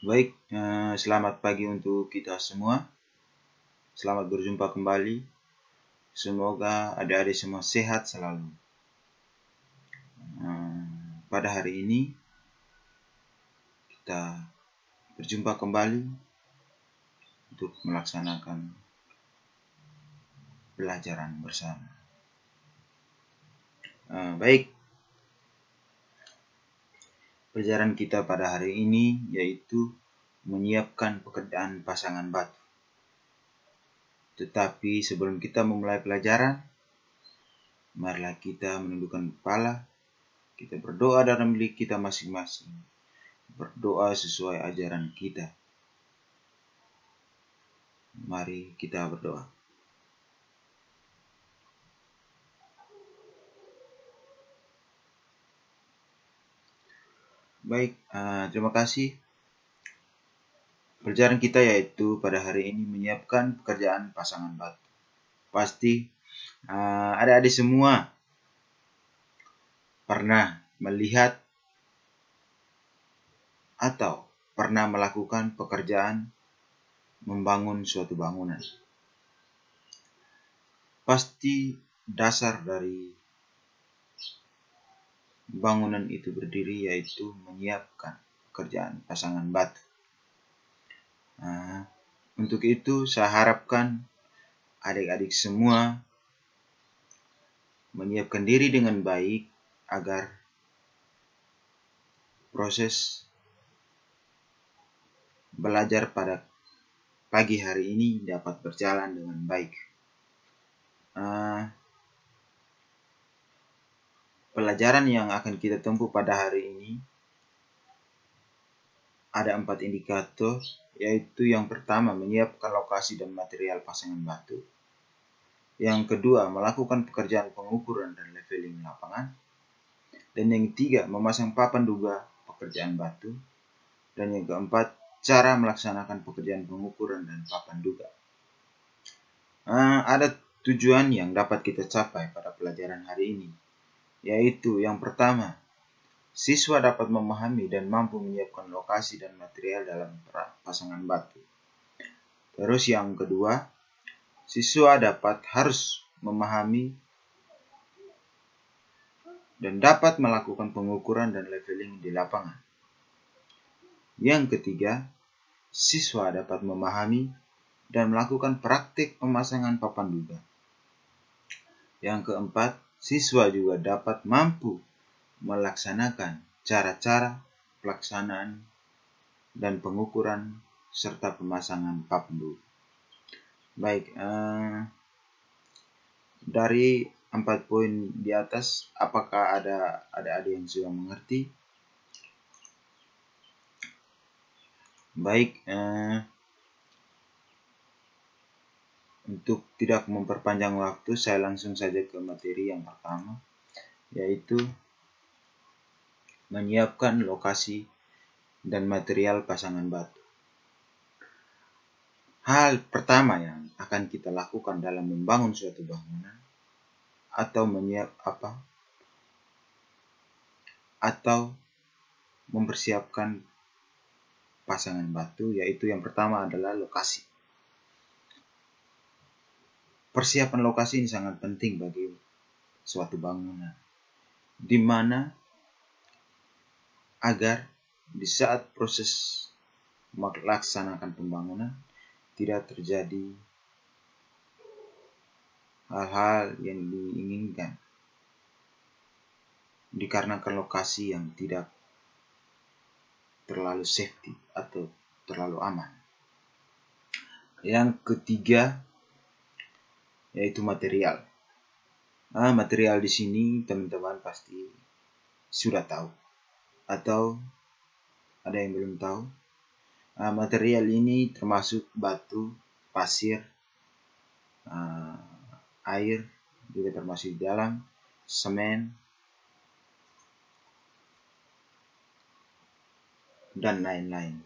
Baik, selamat pagi untuk kita semua. Selamat berjumpa kembali. Semoga adik-adik semua sehat selalu. Pada hari ini kita berjumpa kembali untuk melaksanakan pelajaran bersama. Baik, pelajaran kita pada hari ini yaitu menyiapkan pekerjaan pasangan batu. Tetapi sebelum kita memulai pelajaran, marilah kita menundukkan kepala, kita berdoa dalam diri kita masing-masing. Berdoa sesuai ajaran kita. Mari kita berdoa. Baik, terima kasih. Pelajaran kita yaitu pada hari ini menyiapkan pekerjaan pasangan batu. Pasti adik-adik semua pernah melihat atau pernah melakukan pekerjaan membangun suatu bangunan. Pasti dasar dari bangunan itu berdiri yaitu menyiapkan pekerjaan pasangan batu. Untuk itu saya harapkan adik-adik semua menyiapkan diri dengan baik agar proses belajar pada pagi hari ini dapat berjalan dengan baik. Pelajaran yang akan kita tempuh pada hari ini ada 4 indikator, yaitu yang pertama menyiapkan lokasi dan material pasangan batu. Yang kedua, melakukan pekerjaan pengukuran dan leveling lapangan. Dan yang ketiga, memasang papan duga pekerjaan batu. Dan yang keempat, cara melaksanakan pekerjaan pengukuran dan papan duga. Ada tujuan yang dapat kita capai pada pelajaran hari ini, yaitu yang pertama, siswa dapat memahami dan mampu menyiapkan lokasi dan material dalam pasangan batu. Terus yang kedua, siswa harus memahami dan dapat melakukan pengukuran dan leveling di lapangan. Yang ketiga, siswa dapat memahami dan melakukan praktik pemasangan papan duga. Yang keempat, siswa juga dapat mampu melaksanakan cara-cara pelaksanaan dan pengukuran serta pemasangan papan duga. Baik, dari 4 poin di atas, apakah ada yang sudah mengerti? Baik, untuk tidak memperpanjang waktu, saya langsung saja ke materi yang pertama, yaitu menyiapkan lokasi dan material pasangan batu. Hal pertama yang akan kita lakukan dalam membangun suatu bangunan atau mempersiapkan pasangan batu, yaitu yang pertama adalah lokasi. Persiapan lokasi ini sangat penting bagi suatu bangunan, di mana agar di saat proses melaksanakan pembangunan tidak terjadi hal-hal yang diinginkan dikarenakan lokasi yang tidak terlalu safety atau terlalu aman. Yang ketiga yaitu material. Material di sini teman-teman pasti sudah tahu atau ada yang belum tahu. Material ini termasuk batu, pasir, air juga termasuk di dalam, semen, dan lain-lain.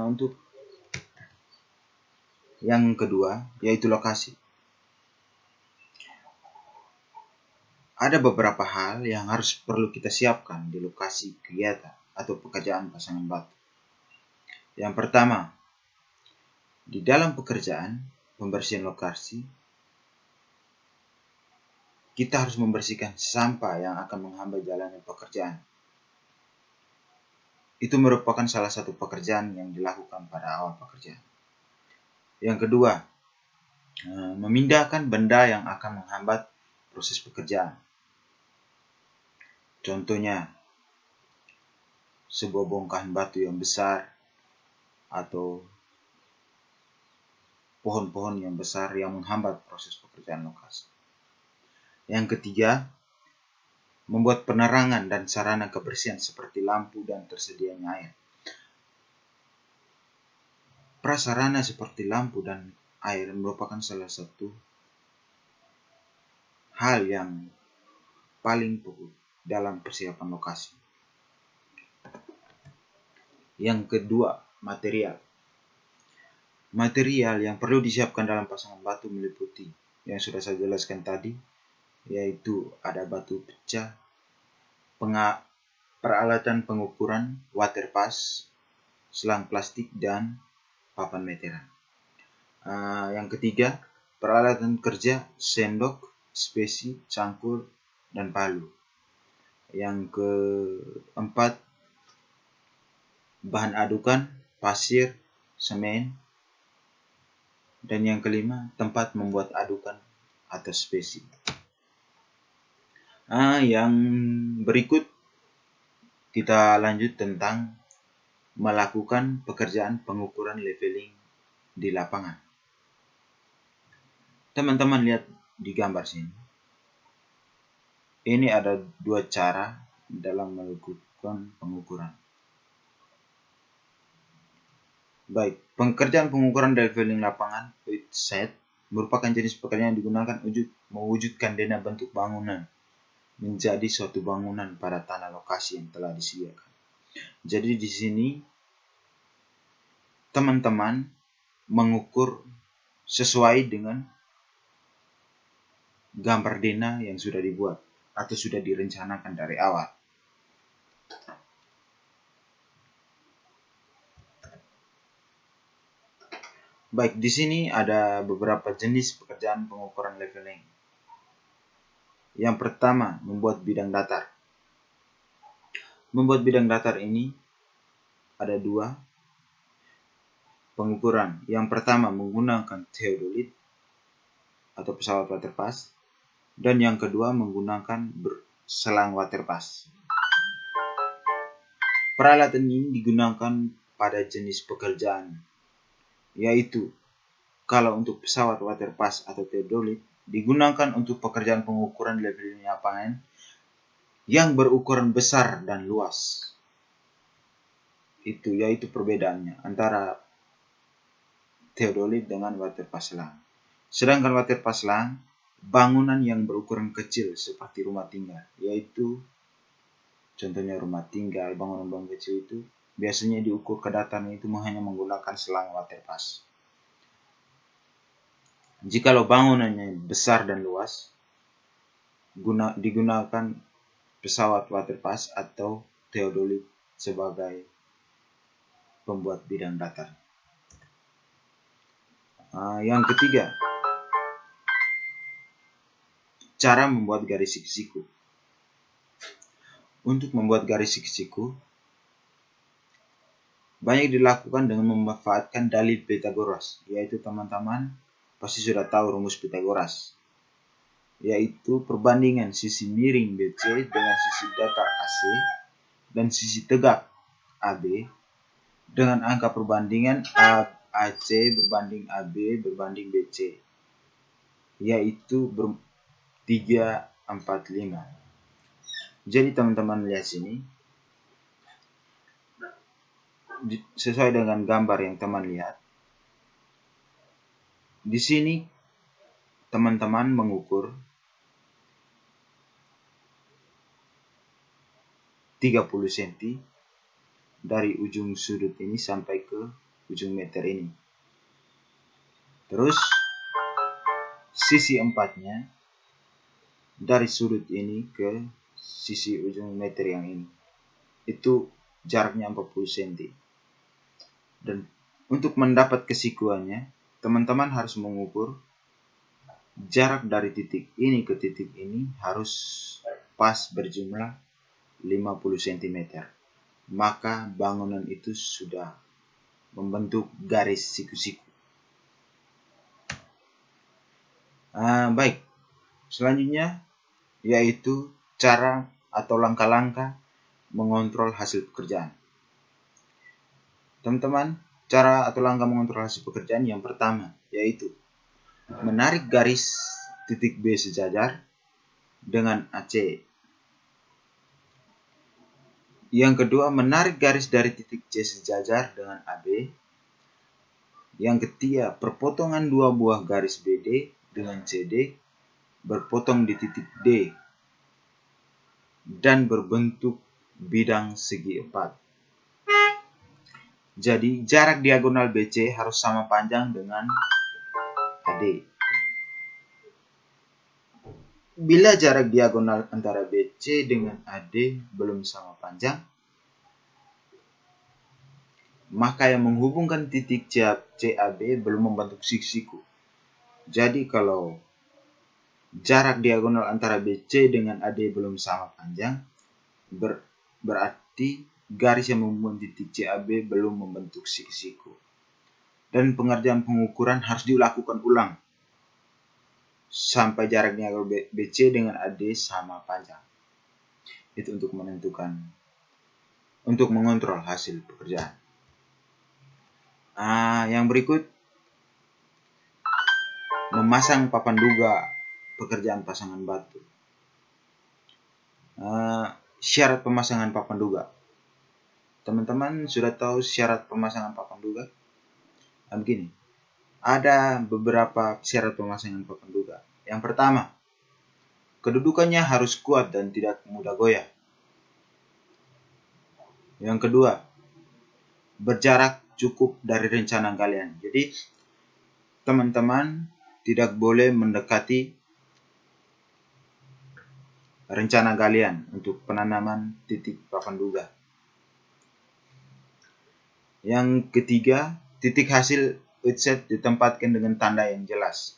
Untuk yang kedua yaitu lokasi. Ada beberapa hal yang perlu kita siapkan di lokasi kegiatan atau pekerjaan pasangan batu. Yang pertama, di dalam pekerjaan pembersihan lokasi, kita harus membersihkan sampah yang akan menghambat jalannya pekerjaan. Itu merupakan salah satu pekerjaan yang dilakukan pada awal pekerjaan. Yang kedua, memindahkan benda yang akan menghambat proses pekerjaan. Contohnya, sebuah bongkahan batu yang besar atau pohon-pohon yang besar yang menghambat proses pekerjaan lokasi. Yang ketiga, membuat penerangan dan sarana kebersihan seperti lampu dan tersedianya air. Prasarana seperti lampu dan air merupakan salah satu hal yang paling pokok dalam persiapan lokasi. Yang kedua, material. Material yang perlu disiapkan dalam pasangan batu meliputi yang sudah saya jelaskan tadi, yaitu ada batu pecah, peralatan pengukuran, water pass, selang plastik, dan papan meteran. Yang ketiga, peralatan kerja, sendok, spesi, cangkul, dan palu. Yang keempat, bahan adukan, pasir, semen. Dan yang kelima, tempat membuat adukan atau spesi. Yang berikut kita lanjut tentang melakukan pekerjaan pengukuran leveling di lapangan. Teman-teman lihat di gambar sini. Ini ada dua cara dalam melakukan pengukuran. Baik, pekerjaan pengukuran leveling lapangan void set merupakan jenis pekerjaan yang digunakan untuk mewujudkan denah bentuk bangunan menjadi suatu bangunan pada tanah lokasi yang telah disediakan. Jadi di sini teman-teman mengukur sesuai dengan gambar denah yang sudah dibuat atau sudah direncanakan dari awal. Baik, di sini ada beberapa jenis pekerjaan pengukuran leveling. Yang pertama, membuat bidang datar. Membuat bidang datar ini ada dua pengukuran. Yang pertama menggunakan theodolit atau pesawat waterpass, dan yang kedua menggunakan selang waterpass. Peralatan ini digunakan pada jenis pekerjaan, yaitu kalau untuk pesawat waterpass atau theodolit digunakan untuk pekerjaan pengukuran leveling lapangan yang berukuran besar dan luas. Yaitu perbedaannya antara theodolit dengan waterpass selang. Sedangkan waterpass selang, bangunan yang berukuran kecil seperti rumah tinggal, yaitu contohnya rumah tinggal, bangunan-bangunan kecil itu biasanya diukur kedataran itu hanya menggunakan selang waterpass. Jikalau bangunannya besar dan luas, digunakan pesawat waterpass atau theodolit sebagai pembuat bidang datar. Yang ketiga, cara membuat garis siku-siku. Untuk membuat garis siku-siku banyak dilakukan dengan memanfaatkan dalil Pythagoras, yaitu teman-teman pasti sudah tahu rumus Pythagoras, yaitu perbandingan sisi miring BC dengan sisi datar AC dan sisi tegak AB dengan angka perbandingan AC berbanding AB berbanding BC, yaitu 3/4/5. Jadi teman-teman lihat sini, sesuai dengan gambar yang teman lihat. Di sini teman-teman mengukur 30 cm dari ujung sudut ini sampai ke ujung meter ini. Terus sisi empatnya dari sudut ini ke sisi ujung meter yang ini. Itu jaraknya 40 cm. Dan untuk mendapat kesikuannya, teman-teman harus mengukur jarak dari titik ini ke titik ini harus pas berjumlah 50 cm. Maka bangunan itu sudah membentuk garis siku-siku. Baik, selanjutnya yaitu cara atau langkah-langkah mengontrol hasil pekerjaan. Teman-teman, cara atau langkah mengontrol hasil pekerjaan yang pertama yaitu menarik garis titik B sejajar dengan AC. Yang kedua, menarik garis dari titik C sejajar dengan AB. Yang ketiga, perpotongan dua buah garis BD dengan CD berpotong di titik D dan berbentuk bidang segi 4. Jadi, jarak diagonal BC harus sama panjang dengan AD. Bila jarak diagonal antara BC dengan AD belum sama panjang, maka yang menghubungkan titik CAB belum membentuk siku-siku. Jadi, kalau jarak diagonal antara BC dengan AD belum sama panjang, berarti garis yang menghubungkan titik CAB belum membentuk siku-siku. Dan pengerjaan pengukuran harus dilakukan ulang sampai jaraknya BC dengan AD sama panjang. Itu untuk mengontrol hasil pekerjaan. Yang berikut, memasang papan duga pekerjaan pasangan batu. Syarat pemasangan papan duga. Teman-teman sudah tahu syarat pemasangan papan duga? Begini, ada beberapa syarat pemasangan papan duga. Yang pertama, kedudukannya harus kuat dan tidak mudah goyah. Yang kedua, berjarak cukup dari rencana galian. Jadi, teman-teman tidak boleh mendekati rencana galian untuk penanaman titik papan duga. Yang ketiga, titik hasil outset ditempatkan dengan tanda yang jelas,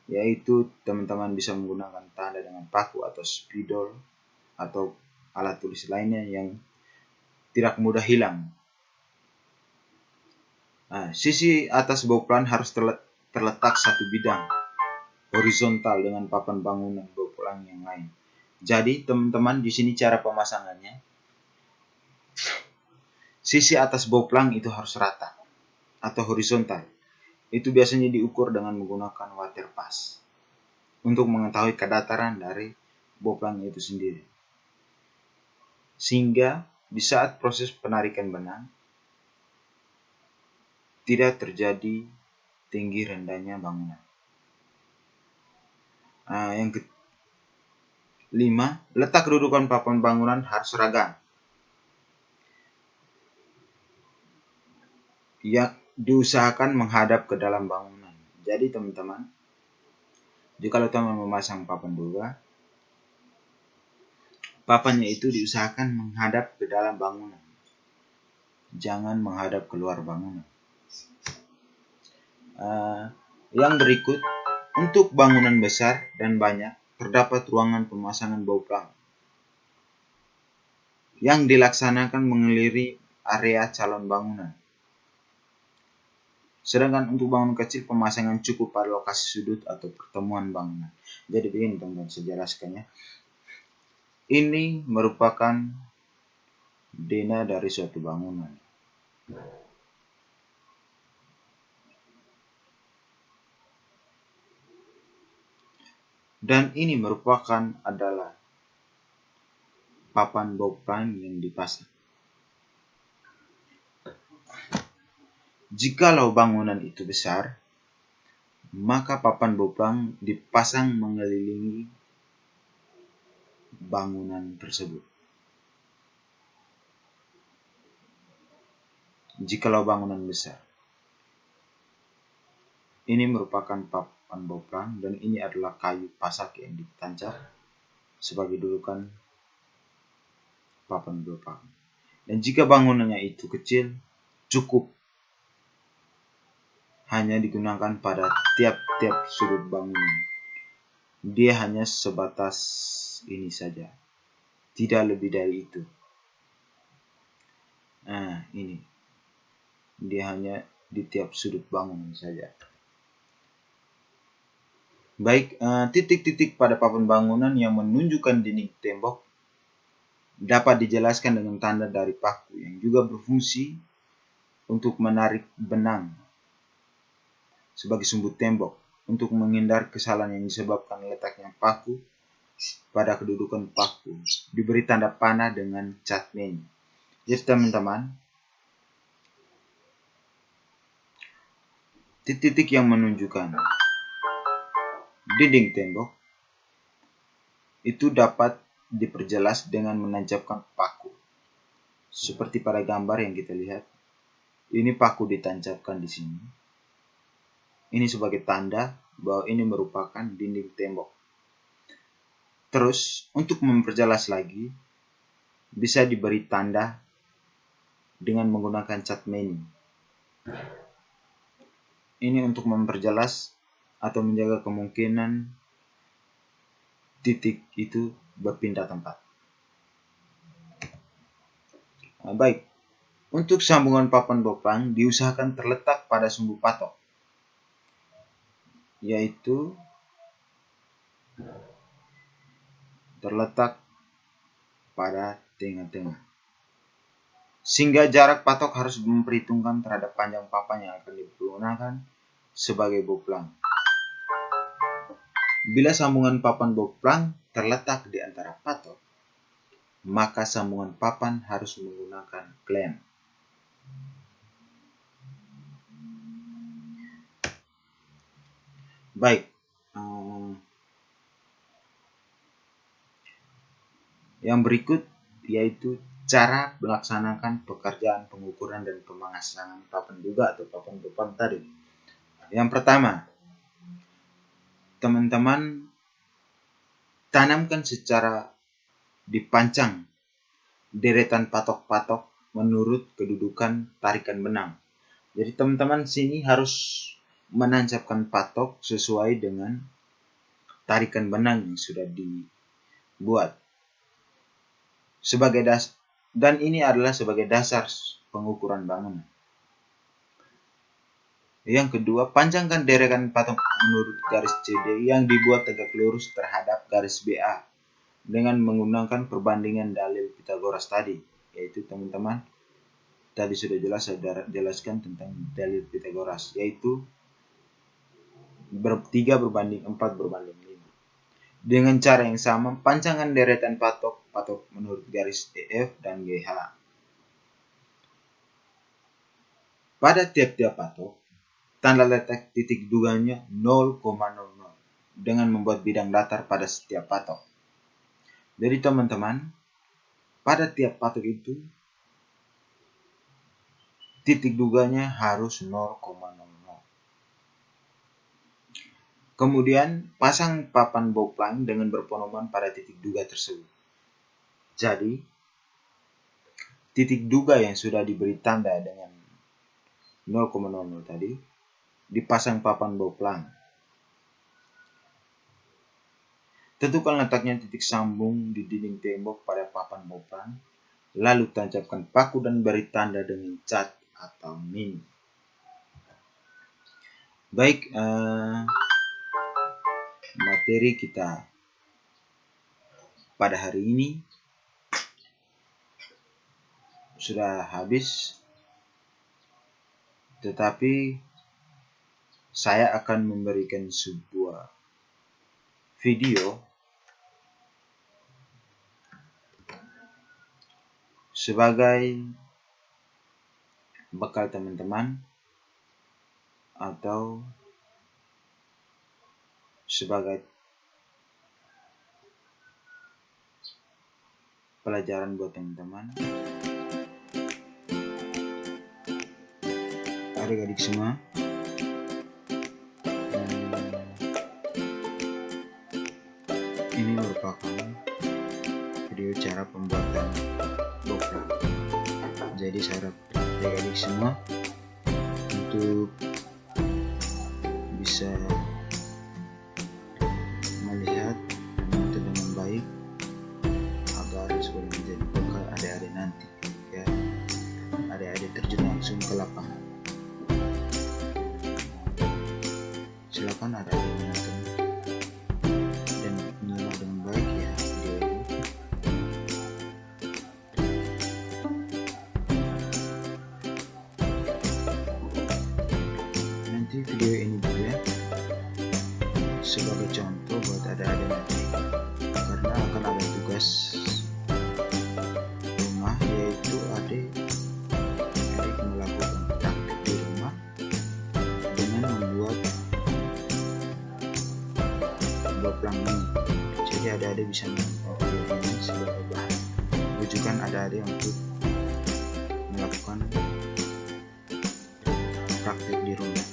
yaitu teman-teman bisa menggunakan tanda dengan paku atau spidol atau alat tulis lainnya yang tidak mudah hilang. Sisi atas bauplan harus terletak satu bidang horizontal dengan papan bangunan bauplan yang lain. Jadi teman-teman, di sini cara pemasangannya, sisi atas bauplan itu harus rata atau horizontal. Itu biasanya diukur dengan menggunakan waterpass untuk mengetahui kedataran dari bauplan itu sendiri. Sehingga di saat proses penarikan benang tidak terjadi tinggi rendahnya bangunan. Yang kelima, letak kedudukan papan bangunan harus seragam. Yang diusahakan menghadap ke dalam bangunan. Jadi teman-teman, jika teman memasang papan duga, papannya itu diusahakan menghadap ke dalam bangunan, jangan menghadap keluar bangunan. Yang berikut, untuk bangunan besar dan banyak, terdapat ruangan pemasangan bauplan yang dilaksanakan mengelilingi area calon bangunan. Sedangkan untuk bangunan kecil, pemasangan cukup pada lokasi sudut atau pertemuan bangunan. Jadi begini teman-teman, saya jelaskannya. Ini merupakan dena dari suatu bangunan. Dan ini merupakan adalah papan bauplan yang dipasang. Jikalau bangunan itu besar, maka papan bauplan dipasang mengelilingi bangunan tersebut. Jikalau bangunan besar, ini merupakan papan bauplan dan ini adalah kayu pasak yang ditancap sebagai dudukan papan bauplan. Dan jika bangunannya itu kecil, cukup hanya digunakan pada tiap-tiap sudut bangunan. Dia hanya sebatas ini saja, tidak lebih dari itu. Nah, ini. Dia hanya di tiap sudut bangunan saja. Baik, titik-titik pada papan bangunan yang menunjukkan dinding tembok dapat dijelaskan dengan tanda dari paku yang juga berfungsi untuk menarik benang sebagai sumbu tembok untuk menghindar kesalahan yang disebabkan letaknya paku pada kedudukan paku. Diberi tanda panah dengan cat meni. Jadi teman-teman, titik-titik yang menunjukkan dinding tembok itu dapat diperjelas dengan menancapkan paku. Seperti pada gambar yang kita lihat, ini paku ditancapkan di sini. Ini sebagai tanda bahwa ini merupakan dinding tembok. Terus, untuk memperjelas lagi, bisa diberi tanda dengan menggunakan cat meni. Ini untuk memperjelas atau menjaga kemungkinan titik itu berpindah tempat. Nah, baik, untuk sambungan papan boplang diusahakan terletak pada sumbu patok, yaitu terletak pada tengah-tengah. Sehingga jarak patok harus memperhitungkan terhadap panjang papan yang akan digunakan sebagai boplang. Bila sambungan papan boplang terletak di antara patok, maka sambungan papan harus menggunakan klem. Baik, yang berikut yaitu cara melaksanakan pekerjaan pengukuran dan pemasangan papan duga atau papan boplang tadi. Yang pertama, teman-teman tanamkan secara dipancang deretan patok-patok menurut kedudukan tarikan benang. Jadi teman-teman sini harus menancapkan patok sesuai dengan tarikan benang yang sudah dibuat. Dan ini adalah sebagai dasar pengukuran bangunan. Yang kedua, panjangkan deretan patok menurut garis CD yang dibuat tegak lurus terhadap garis BA dengan menggunakan perbandingan dalil Pythagoras tadi, yaitu teman-teman tadi sudah jelas saya jelaskan tentang dalil Pythagoras, yaitu 3/4/5. Dengan cara yang sama, panjangkan deretan patok menurut garis EF dan GH. Pada tiap-tiap patok, tanda letak titik duganya 0,00 dengan membuat bidang datar pada setiap patok. Jadi teman-teman, pada tiap patok itu titik duganya harus 0,00. Kemudian pasang papan boplang dengan berponoman pada titik duga tersebut. Jadi titik duga yang sudah diberi tanda dengan 0,00 tadi dipasang papan boplang. Tentukan letaknya titik sambung di dinding tembok pada papan boplang, lalu tancapkan paku dan beri tanda dengan cat atau meni. Baik, materi kita pada hari ini sudah habis, tetapi saya akan memberikan sebuah video sebagai bekal teman-teman atau sebagai pelajaran buat teman-teman. Adik-adik semua, ini merupakan video cara pembuatan boplang. Jadi saya harap adik-adik semua untuk bisa melihat dan menonton dengan baik agar supaya menjadi bekal adik-adik nanti, ya. Adik-adik terjun langsung ke lapangan. Silakan adik-adik menonton dan menyimak dengan baik ya video ini. Nanti video ini juga sebagai contoh buat adik-adik nanti, karena akan ada tugas rumah, yaitu adik melakukan praktik di rumah dengan membuat boplang ini. Jadi adik-adik bisa menonton video ini sebagai bahan rujukan adik-adik untuk melakukan praktik di rumah.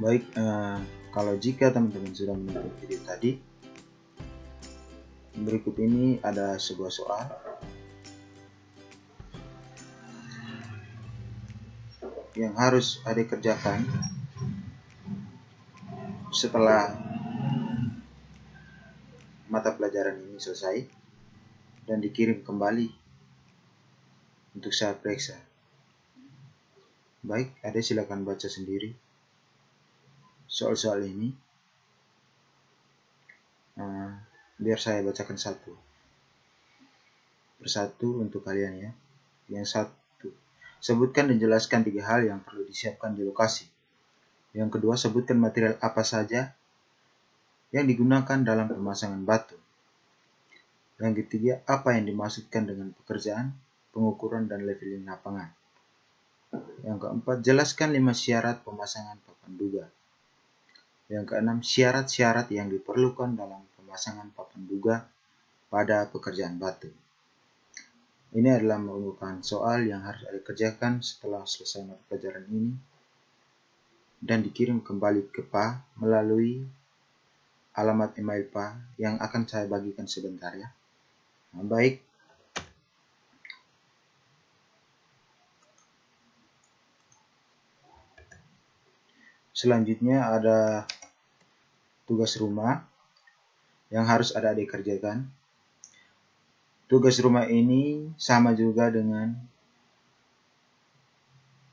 Baik, kalau jika teman-teman sudah menonton video tadi, berikut ini ada sebuah soal yang harus adik kerjakan setelah mata pelajaran ini selesai dan dikirim kembali untuk saya periksa. Baik, adik silakan baca sendiri soal-soal ini. Biar saya bacakan satu persatu untuk kalian ya. Yang satu, sebutkan dan jelaskan 3 hal yang perlu disiapkan di lokasi. Yang kedua, sebutkan material apa saja yang digunakan dalam pemasangan batu. Yang ketiga, apa yang dimaksudkan dengan pekerjaan, pengukuran, dan leveling lapangan. Yang keempat, jelaskan 5 syarat pemasangan papan duga. Yang keenam, syarat-syarat yang diperlukan dalam pemasangan papan duga pada pekerjaan batu. Ini adalah merupakan soal yang harus Anda kerjakan setelah selesai mata pelajaran ini dan dikirim kembali ke PA melalui alamat email PA yang akan saya bagikan sebentar ya. Baik. Selanjutnya ada tugas rumah yang harus adik kerjakan. Tugas rumah ini sama juga dengan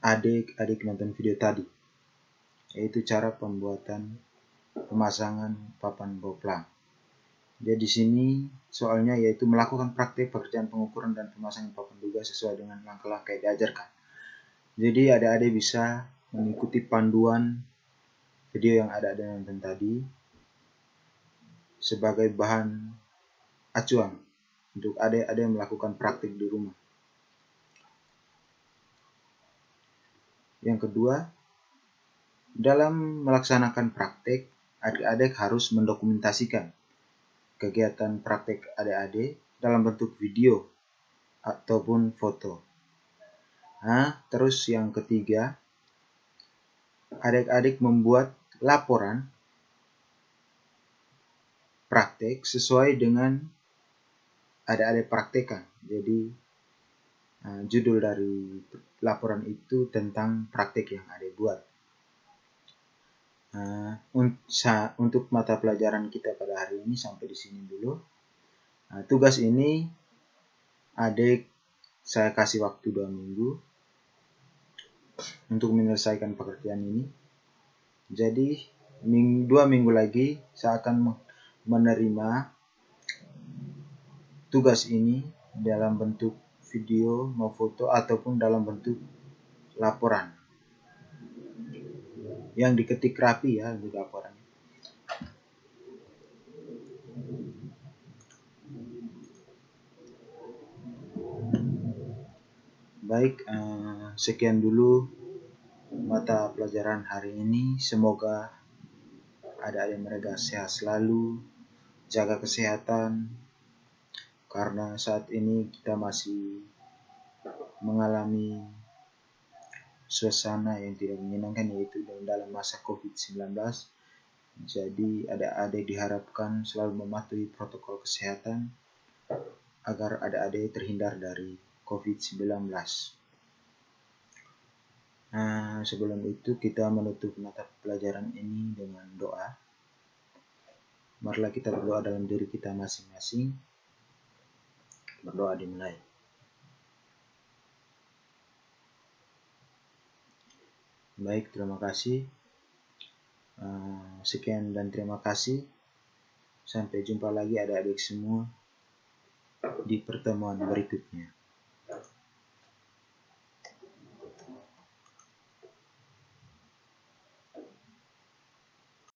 adik nonton video tadi, yaitu cara pembuatan pemasangan papan boplang. Jadi di sini soalnya yaitu melakukan praktik pekerjaan pengukuran dan pemasangan papan duga sesuai dengan langkah-langkah yang diajarkan. Jadi adik-adik bisa mengikuti panduan video yang adik nonton tadi sebagai bahan acuan untuk adik-adik melakukan praktik di rumah. Yang kedua, dalam melaksanakan praktik, adik-adik harus mendokumentasikan kegiatan praktik adik-adik dalam bentuk video ataupun foto. Terus yang ketiga, adik-adik membuat laporan praktik sesuai dengan adik-adik praktekkan. Jadi judul dari laporan itu tentang praktik yang adik buat. Untuk mata pelajaran kita pada hari ini sampai di sini dulu. Tugas ini adik saya kasih waktu 2 minggu untuk menyelesaikan pekerjaan ini. Jadi 2 minggu lagi saya akan menerima tugas ini dalam bentuk video mau foto ataupun dalam bentuk laporan yang diketik rapi ya untuk laporan. Baik, sekian dulu mata pelajaran hari ini. Semoga adik-adik mereka sehat selalu, jaga kesehatan, karena saat ini kita masih mengalami suasana yang tidak menyenangkan, yaitu dalam masa COVID-19. Jadi adik-adik diharapkan selalu mematuhi protokol kesehatan agar adik-adik terhindar dari COVID-19. Sebelum itu kita menutup mata pelajaran ini dengan doa. Marilah kita berdoa dalam diri kita masing-masing. Berdoa dimulai. Baik, terima kasih. Sekian dan terima kasih. Sampai jumpa lagi adik-adik semua di pertemuan berikutnya.